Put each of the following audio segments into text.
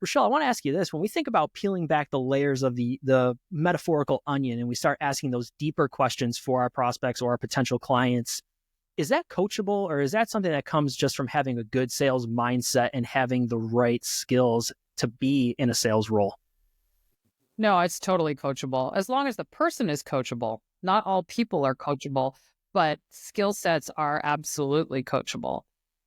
Rochelle, I want to ask you this. When we think about peeling back the layers of the metaphorical onion and we start asking those deeper questions for our prospects or our potential clients, is that coachable, or is that something that comes just from having a good sales mindset and having the right skills to be in a sales role? No, it's totally coachable. As long as the person is coachable. Not all people are coachable, but skill sets are absolutely coachable.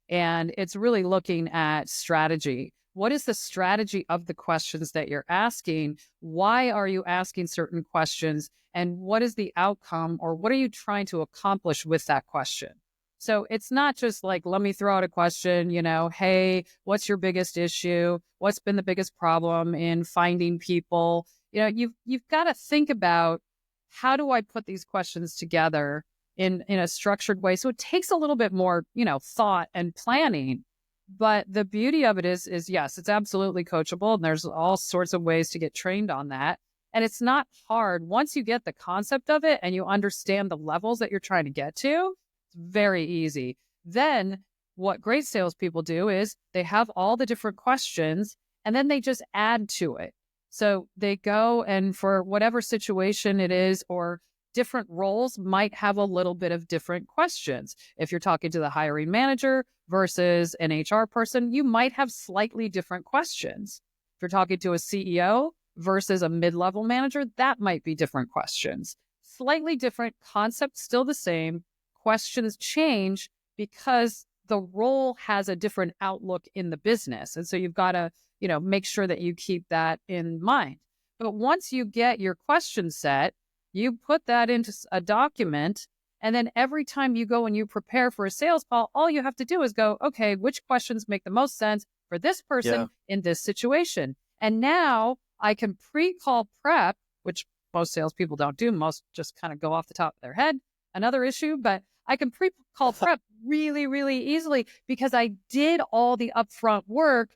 And it's really looking at strategy. What is the strategy of the questions that you're asking? Why are you asking certain questions? And what is the outcome, or what are you trying to accomplish with that question? So it's not just like, let me throw out a question, hey, what's your biggest issue? What's been the biggest problem in finding people? You've got to think about, how do I put these questions together in a structured way? So it takes a little bit more, thought and planning. But the beauty of it is yes, it's absolutely coachable. And there's all sorts of ways to get trained on that. And it's not hard. Once you get the concept of it and you understand the levels that you're trying to get to, it's very easy. Then what great salespeople do is they have all the different questions and then they just add to it. So they go, and for whatever situation it is, or different roles might have a little bit of different questions. If you're talking to the hiring manager versus an HR person, you might have slightly different questions. If you're talking to a CEO versus a mid-level manager, that might be different questions. Slightly different, concept still the same, questions change because the role has a different outlook in the business. And so you've got to, make sure that you keep that in mind. But once you get your question set, you put that into a document, and then every time you go and you prepare for a sales call, all you have to do is go, okay, which questions make the most sense for this person in this situation? And now I can pre-call prep, which most salespeople don't do. Most just kind of go off the top of their head. Another issue, but I can pre-call prep really, really easily because I did all the upfront work,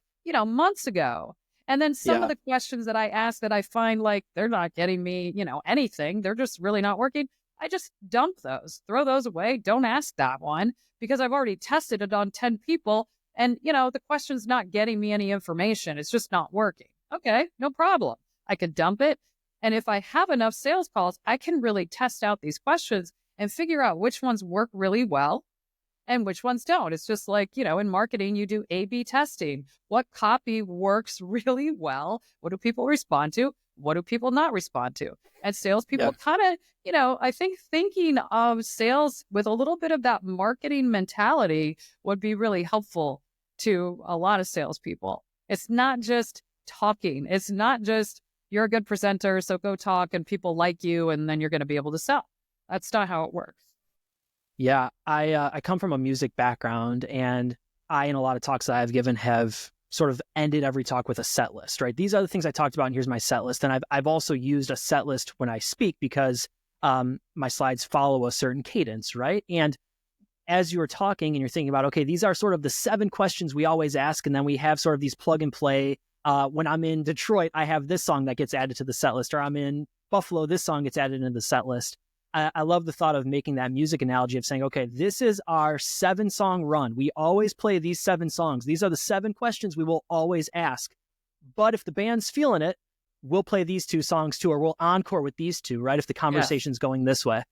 months ago. And then some of the questions that I ask that I find like they're not getting me, anything, they're just really not working, I just dump those, throw those away. Don't ask that one because I've already tested it on 10 people and, the question's not getting me any information. It's just not working. Okay, no problem. I could dump it. And if I have enough sales calls, I can really test out these questions and figure out which ones work really well and which ones don't. It's just like, in marketing, you do A/B testing. What copy works really well? What do people respond to? What do people not respond to? And salespeople kind of, I think thinking of sales with a little bit of that marketing mentality would be really helpful to a lot of salespeople. It's not just talking. It's not just you're a good presenter, so go talk and people like you and then you're going to be able to sell. That's not how it works. Yeah, I come from a music background, and I, in a lot of talks that I've given, have sort of ended every talk with a set list, right? These are the things I talked about, and here's my set list. And I've also used a set list when I speak because my slides follow a certain cadence, right? And as you were talking and you're thinking about, okay, these are sort of the 7 questions we always ask, and then we have sort of these plug and play. When I'm in Detroit, I have this song that gets added to the set list, or I'm in Buffalo, this song gets added into the set list. I love the thought of making that music analogy of saying, okay, this is our 7-song run. We always play these 7 songs. These are the 7 questions we will always ask. But if the band's feeling it, we'll play these 2 songs too, or we'll encore with these 2, right? If the conversation's going this way.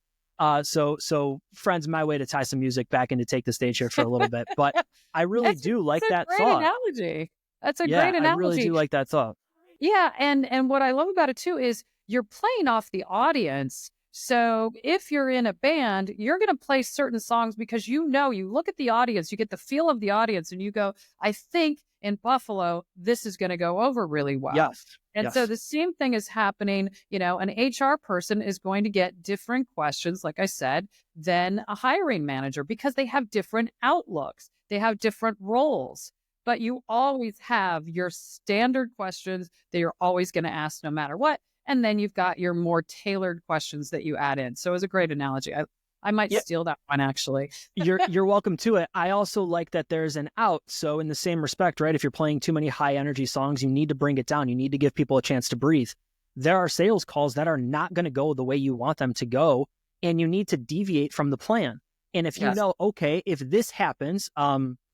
So friends, my way to tie some music back and to take the stage here for a little bit. But I really do like that thought. Analogy. That's a great analogy. I really do like that thought. Yeah. And what I love about it too is you're playing off the audience. So if you're in a band, you're going to play certain songs because you look at the audience, you get the feel of the audience and you go, I think in Buffalo, this is going to go over really well. Yes. And so the same thing is happening. An HR person is going to get different questions, like I said, than a hiring manager because they have different outlooks. They have different roles. But you always have your standard questions that you're always going to ask no matter what. And then you've got your more tailored questions that you add in. So it's a great analogy. I might steal that one, actually. You're welcome to it. I also like that there's an out. So in the same respect, right, if you're playing too many high energy songs, you need to bring it down. You need to give people a chance to breathe. There are sales calls that are not going to go the way you want them to go, and you need to deviate from the plan. And if you know, okay, if this happens,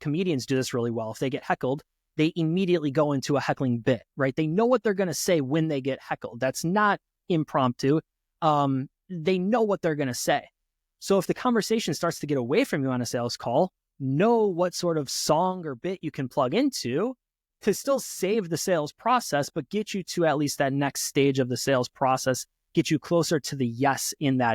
comedians do this really well. If they get heckled, they immediately go into a heckling bit, right? They know what they're going to say when they get heckled. That's not impromptu. They know what they're going to say. So if the conversation starts to get away from you on a sales call, know what sort of song or bit you can plug into to still save the sales process, but get you to at least that next stage of the sales process, get you closer to the yes in that